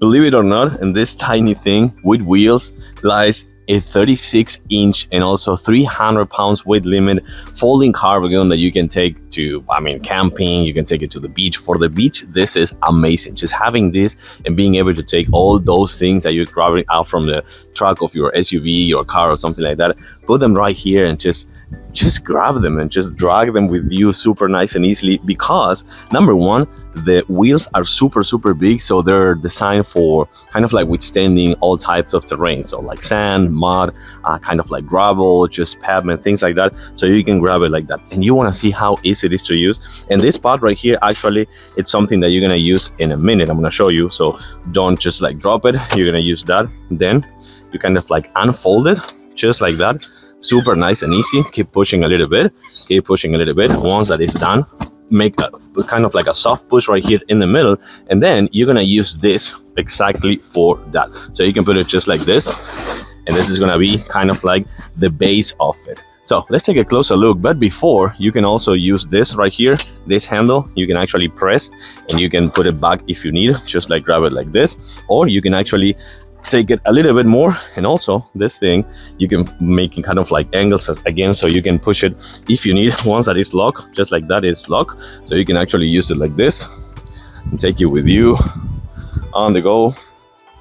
Believe it or not, in this tiny thing with wheels lies a 36-inch and also 300 pounds weight limit folding car wagon that you can take to, camping. You can take it to the beach. For the beach, this is amazing. Just having this and being able to take all those things that you're grabbing out from the truck of your SUV, your car, or something like that, put them right here and just grab them and just drag them with you super nice and easily, because number one, the wheels are super big, so they're designed for kind of like withstanding all types of terrain, so like sand, mud, kind of like gravel, just pavement, things like that. So you can grab it like that. And you want to see how easy it is to use. And this part right here, actually, it's something that you're gonna use in a minute. I'm gonna show you, so don't just like drop it. You're gonna use that, then you kind of like unfold it just like that. Super nice and easy. Keep pushing a little bit. Keep pushing a little bit. Once that is done, make a kind of like a soft push right here in the middle, and then you're gonna use this exactly for that. So you can put it just like this, and this is gonna be kind of like the base of it. So let's take a closer look. But before, you can also use this right here, this handle. You can actually press and you can put it back if you need, just like grab it like this, or you can actually take it a little bit more. And also this thing, you can make it kind of like angles again, so you can push it if you need. Once that is locked, just like that is locked, so you can actually use it like this and take it with you on the go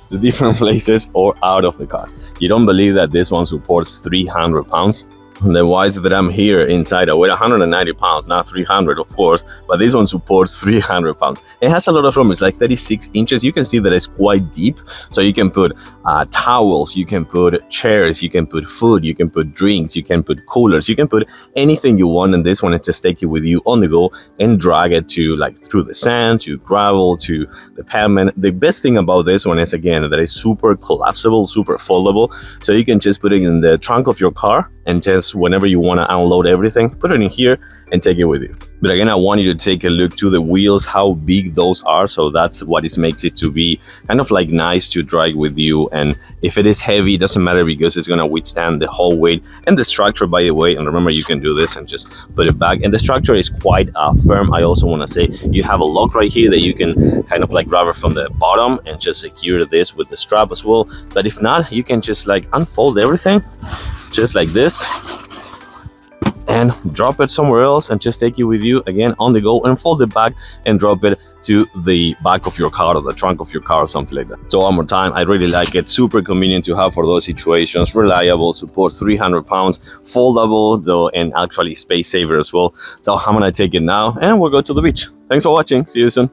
to different places or out of the car. You don't believe that this one supports 300 pounds? Then why is it that I'm here inside? I weigh 190 pounds, not 300 of course, but this one supports 300 pounds. It has a lot of room. It's like 36 inches. You can see that it's quite deep. So you can put towels, you can put chairs, you can put food, you can put drinks, you can put coolers, you can put anything you want in this one and just take it with you on the go and drag it to like through the sand, to gravel, to the pavement. The best thing about this one is, again, that it's super collapsible, super foldable. So you can just put it in the trunk of your car and just whenever you want to unload everything, put it in here and take it with you. But again, I want you to take a look to the wheels, how big those are. So that's what it makes it to be kind of like nice to drag with you. And if it is heavy, it doesn't matter, because it's going to withstand the whole weight. And the structure, by the way, and remember, you can do this and just put it back. And the structure is quite firm. I also want to say you have a lock right here that you can kind of like grab it from the bottom and just secure this with the strap as well. But if not, you can just like unfold everything just like this and drop it somewhere else and just take it with you again on the go, and fold it back and drop it to the back of your car or the trunk of your car or something like that. So one more time, I really like it. Super convenient to have for those situations. Reliable, supports 300 pounds, foldable though, and actually space saver as well. So I'm gonna take it now and we'll go to the beach. Thanks for watching. See you soon.